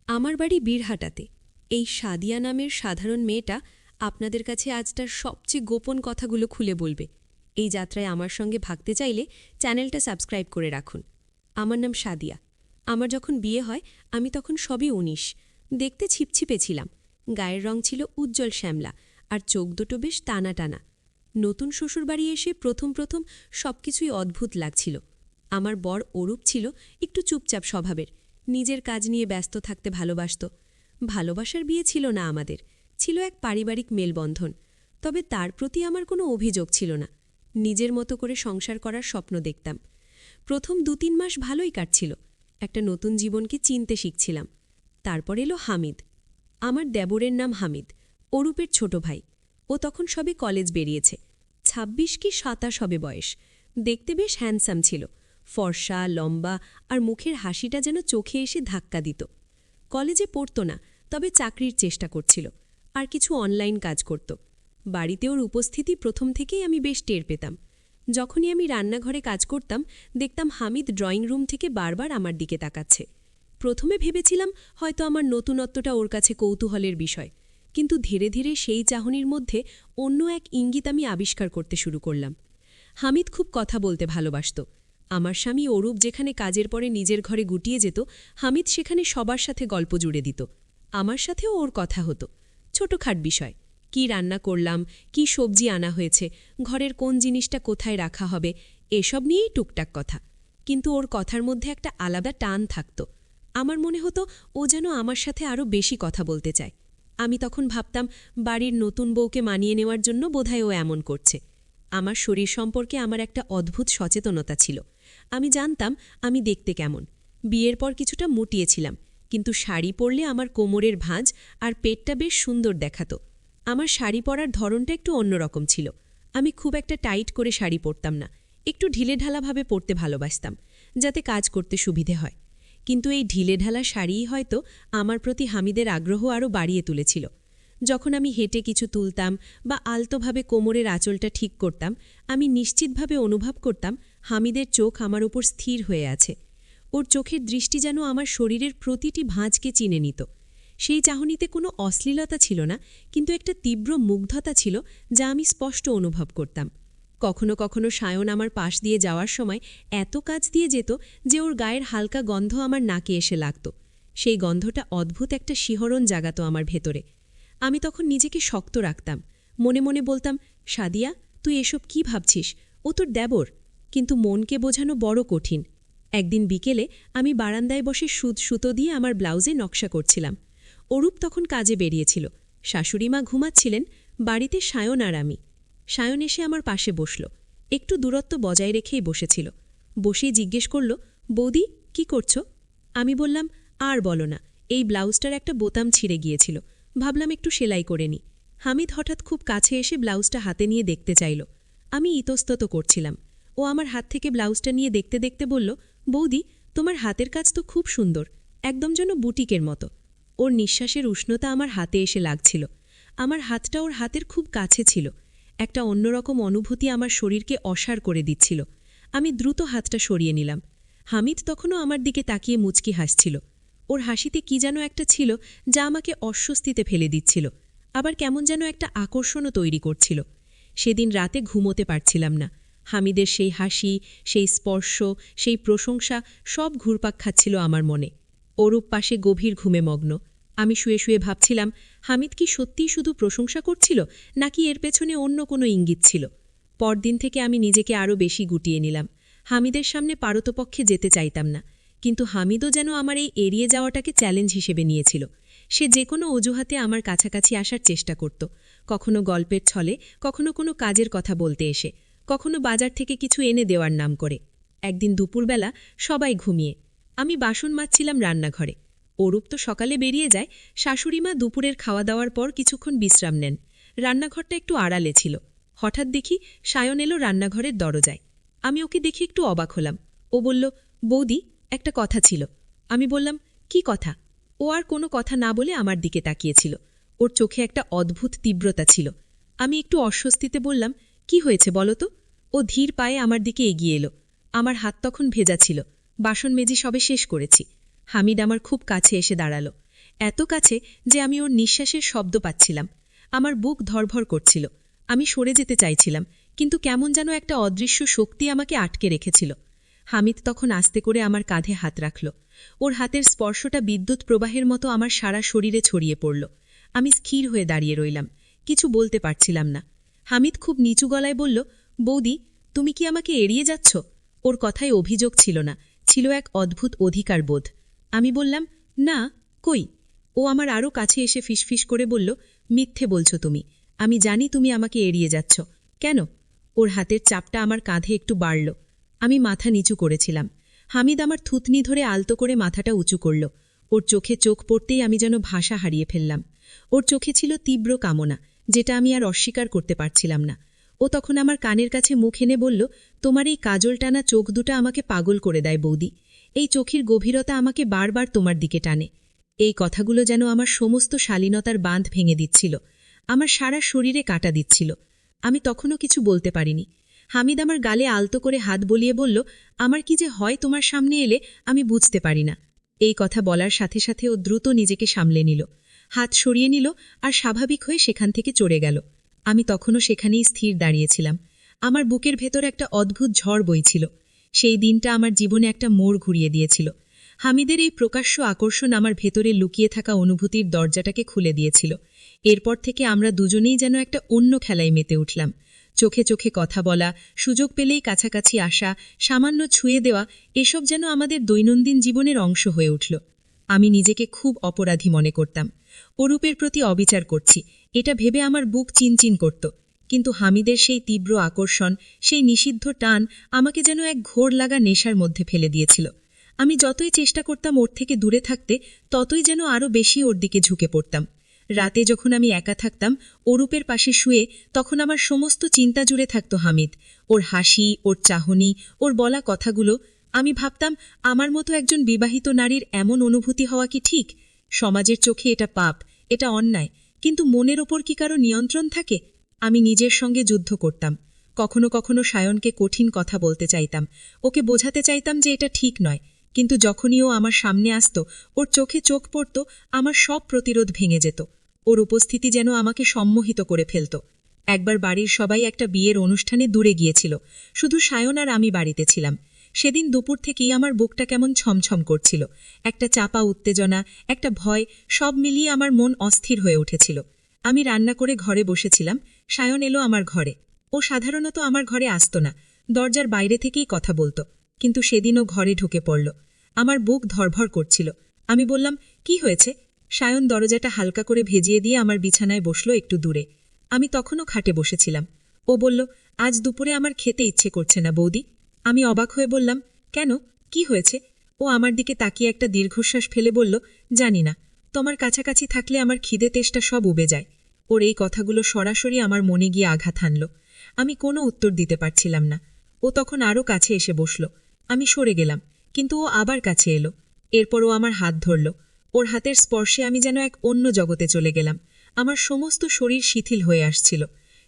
আমার বাড়ি বীরহাটাতে। এই সাদিয়া নামের সাধারণ মেয়েটা আপনাদের কাছে আজ তার সবচেয়ে গোপন কথাগুলো খুলে বলবে। এই যাত্রায় আমার সঙ্গে ভাগতে চাইলে চ্যানেলটা সাবস্ক্রাইব করে রাখুন। আমার নাম সাদিয়া। আমার যখন বিয়ে হয় আমি তখন সবই ১৯। দেখতে ছিপছিপে ছিলাম। গায়ের রং ছিল উজ্জ্বল শ্যামলা, আর চোখ দুটো বেশ টানা টানা। নতুন শ্বশুরবাড়ি এসে প্রথম প্রথম সবকিছুই অদ্ভুত লাগছিল। আমার বর অরূপ ছিল একটু চুপচাপ স্বভাবের, নিজের কাজ নিয়ে ব্যস্ত থাকতে ভালোবাসত। ভালোবাসার বিয়ে ছিল না আমাদের, ছিল এক পারিবারিক মেলবন্ধন। তবে তার প্রতি আমার কোনো অভিযোগ ছিল না। নিজের মতো করে সংসার করার স্বপ্ন দেখতাম। প্রথম ২-৩ মাস ভালোই কাটছিল, একটা নতুন জীবনকে চিনতে শিখছিলাম। তারপর এলো হামিদ। আমার দেবরের নাম হামিদ, অরূপের ছোট ভাই। ও তখন সবে কলেজ বেরিয়েছে, ২৬ কি ২৭ হবে বয়স। দেখতে বেশ হ্যান্ডসাম ছিল, ফর্সা, লম্বা, আর মুখের হাসিটা যেন চোখে এসে ধাক্কা দিত। কলেজে পড়ত না, তবে চাকরির চেষ্টা করছিল, আর কিছু অনলাইন কাজ করত। বাড়িতে ওর উপস্থিতি প্রথম থেকেই আমি বেশ টের পেতাম। যখনই আমি রান্নাঘরে কাজ করতাম, দেখতাম হামিদ ড্রয়িং রুম থেকে বারবার আমার দিকে তাকাচ্ছে। প্রথমে ভেবেছিলাম হয়তো আমার নতুনত্বটা ওর কাছে কৌতূহলের বিষয়, কিন্তু ধীরে ধীরে সেই চাহনির মধ্যে অন্য এক ইঙ্গিত আমি আবিষ্কার করতে শুরু করলাম। হামিদ খুব কথা বলতে ভালোবাসত। আমার স্বামী অরূপ যেখানে কাজের পরে নিজের ঘরে গুটিয়ে যেত, হামিদ সেখানে সবার সাথে গল্প জুড়ে দিত। আমার সাথেও ওর কথা হতো, ছোটখাট বিষয়। কি রান্না করলাম, কি সবজি আনা হয়েছে, ঘরের কোন জিনিসটা কোথায় রাখা হবে, এসব নিয়েই টুকটাক কথা। কিন্তু ওর কথার মধ্যে একটা আলাদা টান থাকত। আমার মনে হতো ও যেন আমার সাথে আরও বেশি কথা বলতে চায়। আমি তখন ভাবতাম বাড়ির নতুন বউকে মানিয়ে নেওয়ার জন্য বোধহয় ও এমন করছে। আমার শরীর সম্পর্কে আমার একটা অদ্ভুত সচেতনতা ছিল। আমি জানতাম আমি দেখতে কেমন। বিয়ের পর কিছুটা মুটিয়েছিলাম, কিন্তু শাড়ি পরলে আমার কোমরের ভাঁজ আর পেটটা বেশ সুন্দর দেখাতো। আমার শাড়ি পরার ধরনটা একটু অন্যরকম ছিল। আমি খুব একটা টাইট করে শাড়ি পরতাম না, একটু ঢিলেঢালাভাবে পরতে ভালোবাসতাম, যাতে কাজ করতে সুবিধে হয়। কিন্তু এই ঢিলেঢালা শাড়িই হয়তো আমার প্রতি হামিদের আগ্রহ আরও বাড়িয়ে তুলেছিল। যখন আমি হেঁটে কিছু তুলতাম বা আলতোভাবে কোমরের আঁচলটা ঠিক করতাম, আমি নিশ্চিতভাবে অনুভব করতাম হামিদের চোখ আমার ওপর স্থির হয়ে আছে। ওর চোখের দৃষ্টি যেন আমার শরীরের প্রতিটি ভাঁজকে চিনে নিত। সেই চাহনিতে কোনো অশ্লীলতা ছিল না, কিন্তু একটা তীব্র মুগ্ধতা ছিল যা আমি স্পষ্ট অনুভব করতাম। কখনো কখনো সায়ন আমার পাশ দিয়ে যাওয়ার সময় এত কাছ দিয়ে যেত যে ওর গায়ের হালকা গন্ধ আমার নাকে এসে লাগত। সেই গন্ধটা অদ্ভুত একটা শিহরণ জাগাত আমার ভেতরে। আমি তখন নিজেকে শক্ত রাখতাম, মনে মনে বলতাম, সাদিয়া, তুই এসব কি ভাবছিস? ও তোর দেবর। কিন্তু মনকে বোঝানো বড় কঠিন। একদিন বিকেলে আমি বারান্দায় বসে সুতো দিয়ে আমার ব্লাউজে নকশা করছিলাম। অরূপ তখন কাজে বেরিয়েছিল, শাশুড়িমা ঘুমাচ্ছিলেন, বাড়িতে সায়ন আর আমি। সায়ন এসে আমার পাশে বসল, একটু দূরত্ব বজায় রেখেই বসেছিল। বসেই জিজ্ঞেস করল, বৌদি, কি করছো? আমি বললাম, আর বলো না, এই ব্লাউজটার একটা বোতাম ছিঁড়ে গিয়েছিল, ভাবলাম একটু সেলাই করে নি। হামিদ হঠাৎ খুব কাছে এসে ব্লাউজটা হাতে নিয়ে দেখতে চাইল। আমি ইতস্তত করছিলাম। ও আমার হাত থেকে ব্লাউজটা নিয়ে দেখতে দেখতে বলল, বৌদি, তোমার হাতের কাজ তো খুব সুন্দর, একদম যেন বুটিকের মতো। ওর নিঃশ্বাসের উষ্ণতা আমার হাতে এসে লাগছিল। আমার হাতটা ওর হাতের খুব কাছে ছিল। একটা অন্যরকম অনুভূতি আমার শরীরকে অসাড় করে দিচ্ছিল। আমি দ্রুত হাতটা সরিয়ে নিলাম। হামিদ তখনও আমার দিকে তাকিয়ে মুচকি হাসছিল। ওর হাসিতে কি যেন একটা ছিল যা আমাকে অস্বস্তিতে ফেলে দিচ্ছিল, আবার কেমন যেন একটা আকর্ষণও তৈরি করছিল। সেদিন রাতে ঘুমোতে পারছিলাম না। হামিদের সেই হাসি, সেই স্পর্শ, সেই প্রশংসা সব ঘুরপাক খাচ্ছিল আমার মনে। অরূপ পাশে গভীর ঘুমে মগ্ন। আমি শুয়ে শুয়ে ভাবছিলাম, হামিদ কি সত্যিই শুধু প্রশংসা করছিল, নাকি এর পেছনে অন্য কোনো ইঙ্গিত ছিল? পরদিন থেকে আমি নিজেকে আরও বেশি গুটিয়ে নিলাম। হামিদের সামনে পারতপক্ষে যেতে চাইতাম না, কিন্তু হামিদও যেন আমার এই এড়িয়ে যাওয়াটাকে চ্যালেঞ্জ হিসেবে নিয়েছিল। সে যে কোনো অজুহাতে আমার কাছাকাছি আসার চেষ্টা করত, কখনো গল্পের ছলে, কখনো কোনো কাজের কথা বলতে এসে, কখনো বাজার থেকে কিছু এনে দেওয়ার নাম করে। একদিন দুপুরবেলা সবাই ঘুমিয়ে আমি বাসন মাজছিলাম রান্নাঘরে। অরূপ তো সকালে বেরিয়ে যায়, শাশুড়িমা দুপুরের খাওয়া দাওয়ার পর কিছুক্ষণ বিশ্রাম নেন। রান্নাঘরটা একটু আড়ালে ছিল। হঠাৎ দেখি সায়ন এলো রান্নাঘরের দরজায়। আমি ওকে দেখে একটু অবাক হলাম। ও বলল, বৌদি, একটা কথা ছিল। আমি বললাম, কি কথা? ও আর কোনো কথা না বলে আমার দিকে তাকিয়েছিল। ওর চোখে একটা অদ্ভুত তীব্রতা ছিল। আমি একটু অস্বস্তিতে বললাম, কি হয়েছে বলো তো? ও ধীর পায়ে আমার দিকে এগিয়ে এলো। আমার হাত তখন ভেজা ছিল, বাসন মেজি সবে শেষ করেছি। হামিদ আমার খুব কাছে এসে দাঁড়ালো। এত কাছে যে আমি ওর নিঃশ্বাসের শব্দ পাচ্ছিলাম। আমার বুক ধড়ফড় করছিল। আমি সরে যেতে চাইছিলাম, কিন্তু কেমন যেন একটা অদৃশ্য শক্তি আমাকে আটকে রেখেছিল। হামিদ তখন আস্তে করে আমার কাঁধে হাত রাখল। ওর হাতের স্পর্শটা বিদ্যুৎ প্রবাহের মতো আমার সারা শরীরে ছড়িয়ে পড়ল। আমি স্থির হয়ে দাঁড়িয়ে রইলাম, কিছু বলতে পারছিলাম না। হামিদ খুব নিচু গলায় বলল, বৌদি, তুমি কি আমাকে এড়িয়ে যাচ্ছ? ওর কথায় অভিযোগ ছিল না, ছিল এক অদ্ভুত অধিকার বোধ। আমি বললাম, না, কই। ও আমার আরও কাছে এসে ফিসফিস করে বলল, মিথ্যে বলছো তুমি। আমি জানি তুমি আমাকে এড়িয়ে যাচ্ছ। কেন? ওর হাতের চাপটা আমার কাঁধে একটু বাড়ল। আমি মাথা নিচু করেছিলাম। হামিদ আমার থুতনি ধরে আলতো করে মাথাটা উঁচু করল। ওর চোখে চোখ পড়তেই আমি যেন ভাষা হারিয়ে ফেললাম। ওর চোখে ছিল তীব্র কামনা, যেটা আমি আর অস্বীকার করতে পারছিলাম না। ও তখন আমার কানের কাছে মুখ এনে বলল, তোমার এই কাজল টানা চোখ দুটা আমাকে পাগল করে দেয় বৌদি। এই চোখের গভীরতা আমাকে বারবার তোমার দিকে টানে। এই কথাগুলো যেন আমার সমস্ত শালীনতার বাঁধ ভেঙে দিচ্ছিল, আমার সারা শরীরে কাটা দিচ্ছিল। আমি তখনও কিছু বলতে পারিনি। হামিদ আমার গালে আলতো করে হাত বলিয়ে বলল, আমার কি যে হয় তোমার সামনে এলে আমি বুঝতে পারি না। এই কথা বলার সাথে সাথে ও দ্রুত নিজেকে সামলে নিল, হাত সরিয়ে নিল আর স্বাভাবিক হয়ে সেখান থেকে চড়ে গেল। আমি তখনও সেখানেই স্থির দাঁড়িয়েছিলাম। আমার বুকের ভেতর একটা অদ্ভুত ঝড় বইছিল। সেই দিনটা আমার জীবনে একটা মোড় ঘুরিয়ে দিয়েছিল। হামিদের এই প্রকাশ্য আকর্ষণ আমার ভেতরে লুকিয়ে থাকা অনুভূতির দরজাটাকে খুলে দিয়েছিল। এরপর থেকে আমরা দুজনেই যেন একটা অন্য খেলায় মেতে উঠলাম। চোখে চোখে কথা বলা, সুযোগ পেলেই কাছাকাছি আসা, সামান্য ছুঁয়ে দেওয়া, এসব যেন আমাদের দৈনন্দিন জীবনের অংশ হয়ে উঠল। আমি নিজেকে খুব অপরাধী মনে করতাম। অরূপের প্রতি অবিচার করছি, এটা ভেবে আমার বুক চিনচিন করত। কিন্তু হামিদের সেই তীব্র আকর্ষণ, সেই নিষিদ্ধ টান আমাকে যেন এক ঘোর লাগা নেশার মধ্যে ফেলে দিয়েছিল। আমি যতই চেষ্টা করতাম ওর থেকে দূরে থাকতে, ততই যেন আরও বেশি ওর দিকে ঝুঁকে পড়তাম। রাতে যখন আমি একা থাকতাম অরূপের পাশে শুয়ে, তখন আমার সমস্ত চিন্তা জুড়ে থাকত হামিদ, ওর হাসি, ওর চাহনি, ওর বলা কথাগুলো। আমি ভাবতাম, আমার মতো একজন বিবাহিত নারীর এমন অনুভূতি হওয়া কি ঠিক? সমাজের চোখে এটা পাপ, এটা অন্যায়, কিন্তু মনের ওপর কি কারো নিয়ন্ত্রণ থাকে? আমি নিজের সঙ্গে যুদ্ধ করতাম। কখনো কখনো সায়নকে কঠিন কথা বলতে চাইতাম, ওকে বোঝাতে চাইতাম যে এটা ঠিক নয়। কিন্তু যখনই ও আমার সামনে আসত, ওর চোখে চোখ পড়ত, আমার সব প্রতিরোধ ভেঙে যেত। ওর উপস্থিতি যেন আমাকে সম্মোহিত করে ফেলত। একবার বাড়ির সবাই একটা বিয়ের অনুষ্ঠানে দূরে গিয়েছিল, শুধু সায়ন আর আমি বাড়িতে ছিলাম। সেদিন দুপুর থেকেই আমার বুকটা কেমন ছমছম করছিল। একটা চাপা উত্তেজনা, একটা ভয়, সব মিলিয়ে আমার মন অস্থির হয়ে উঠেছিল। আমি রান্না করে ঘরে বসেছিলাম। সায়ন এলো আমার ঘরে। ও সাধারণত আমার ঘরে আসত না, দরজার বাইরে থেকেই কথা বলতো। কিন্তু সেদিনও ঘরে ঢুকে পড়ল। আমার বুক ধড়ফড় করছিল। আমি বললাম, কি হয়েছে? সায়ন দরজাটা হালকা করে ভেজিয়ে দিয়ে আমার বিছানায় বসল একটু দূরে। আমি তখনও খাটে বসেছিলাম। ও বলল, আজ দুপুরে আমার খেতে ইচ্ছে করছে না বৌদি। আমি অবাক হয়ে বললাম, কেন, কি হয়েছে? ও আমার দিকে তাকিয়ে একটা দীর্ঘশ্বাস ফেলে বলল, জানি না, তোমার কাছাকাছি থাকলে আমার খিদে তেষ্টা সব উবে যায়। ওর এই কথাগুলো সরাসরি আমার মনে গিয়ে আঘাত হানল। আমি কোনো উত্তর দিতে পারছিলাম না। ও তখন আরও কাছে এসে বসল। আমি সরে গেলাম, কিন্তু ও আবার কাছে এলো। এরপর ও আমার হাত ধরল। ওর হাতের স্পর্শে আমি যেন এক অন্য জগতে চলে গেলাম। আমার সমস্ত শরীর শিথিল হয়ে আসছিল।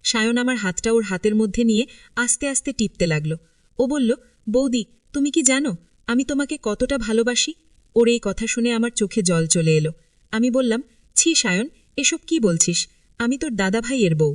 সায়ন আমার হাতটা ওর হাতের মধ্যে নিয়ে আস্তে আস্তে টিপতে লাগল। ও বলল, বৌদি, তুমি কি জানো আমি তোমাকে কতটা ভালোবাসি? ওর এই কথা শুনে আমার চোখে জল চলে এলো। আমি বললাম, ছি সায়ন, এসব কি বলছিস? আমি তোর দাদাভাইয়ের বউ।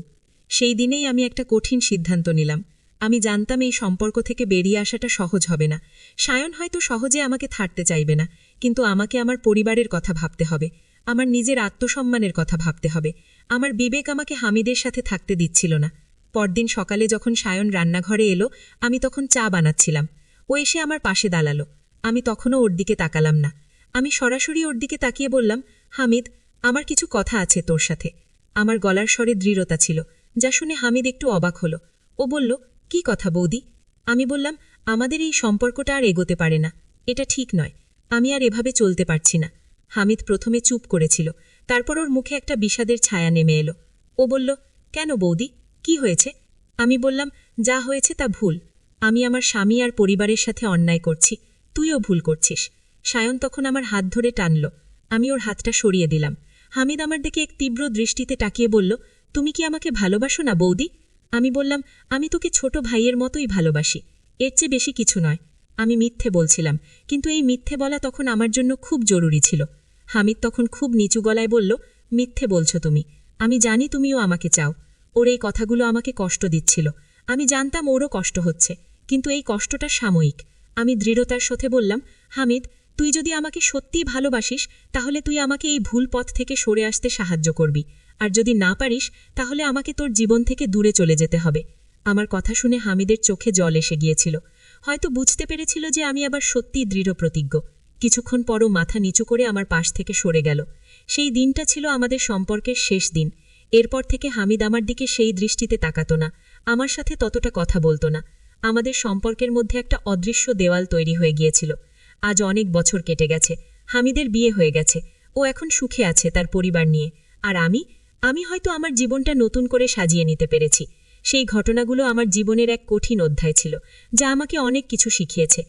সেই দিনেই আমি একটা কঠিন সিদ্ধান্ত নিলাম। আমি জানতাম এই সম্পর্ক থেকে বেরিয়ে আসাটা সহজ হবে না। সায়ন হয়তো সহজে আমাকে ছাড়তে চাইবে না, কিন্তু আমাকে আমার পরিবারের কথা ভাবতে হবে, আমার নিজের আত্মসম্মানের কথা ভাবতে হবে। আমার বিবেক আমাকে হামিদের সাথে থাকতে দিচ্ছিল না। পরদিন সকালে যখন সায়ন রান্নাঘরে এলো, আমি তখন চা বানাচ্ছিলাম। ও এসে আমার পাশে দাঁড়ালো। আমি তখনও ওর দিকে তাকালাম না। আমি সরাসরি ওর দিকে তাকিয়ে বললাম, হামিদ, আমার কিছু কথা আছে তোর সাথে। আমার গলার স্বরে দৃঢ়তা ছিল, যা শুনে হামিদ একটু অবাক হলো। ও বলল, কি কথা বৌদি? আমি বললাম, আমাদের এই সম্পর্কটা আর এগোতে পারে না, এটা ঠিক নয়। আমি আর এভাবে চলতে পারছি না। হামিদ প্রথমে চুপ করেছিল, তারপর ওর মুখে একটা বিষাদের ছায়া নেমে এলো। ও বলল, কেন বৌদি, কি হয়েছে? আমি বললাম, যা হয়েছে তা ভুল। আমি আমার স্বামী আর পরিবারের সাথে অন্যায় করছি, তুইও ভুল করছিস। সায়ন তখন আমার হাত ধরে টানল। আমি ওর হাতটা সরিয়ে দিলাম। হামিদ আমার দিকে এক তীব্র দৃষ্টিতে তাকিয়ে বলল, তুমি কি আমাকে ভালোবাসো না বৌদি? আমি বললাম, আমি তোকে ছোট ভাইয়ের মতোই ভালোবাসি, এর চেয়ে বেশি কিছু নয়। আমি মিথ্যে বলছিলাম, কিন্তু এই মিথ্যে বলা তখন আমার জন্য খুব জরুরি ছিল। হামিদ তখন খুব নিচু গলায় বলল, মিথ্যে বলছো তুমি। আমি জানি তুমিও আমাকে চাও। ওর এই কথাগুলো আমাকে কষ্ট দিচ্ছিল। আমি জানতাম ওরও কষ্ট হচ্ছে, কিন্তু এই কষ্টটা সাময়িক। আমি দৃঢ়তার সাথে বললাম, হামিদ, তুই যদি আমাকে সত্যিই ভালোবাসিস তাহলে তুই আমাকে এই ভুল পথ থেকে সরে আসতে সাহায্য করবি, আর যদি না পারিস তাহলে আমাকে তোর জীবন থেকে দূরে চলে যেতে হবে। আমার কথা শুনে হামিদের চোখে জল এসে গিয়েছিল। হয়তো বুঝতে পেরেছিল যে আমি আবার সত্যিই দৃঢ় প্রতিজ্ঞ। কিছুক্ষণ পরও মাথা নিচু করে আমার পাশ থেকে সরে গেল। সেই দিনটা ছিল আমাদের সম্পর্কের শেষ দিন। এরপর থেকে হামিদ আমার দিকে সেই দৃষ্টিতে তাকাতো না, আমার সাথে ততটা কথা বলতো না। আমাদের সম্পর্কের মধ্যে একটা অদৃশ্য দেওয়াল তৈরি হয়ে গিয়েছিল। আজ অনেক বছর কেটে গেছে, হামিদের বিয়ে হয়ে গেছে, ও এখন সুখে আছে তার পরিবার নিয়ে। আর আমি হয়তো আমার জীবনটা নতুন করে সাজিয়ে নিতে পেরেছি। সেই ঘটনাগুলো আমার জীবনের এক কঠিন অধ্যায় ছিল, যা আমাকে অনেক কিছু শিখিয়েছে।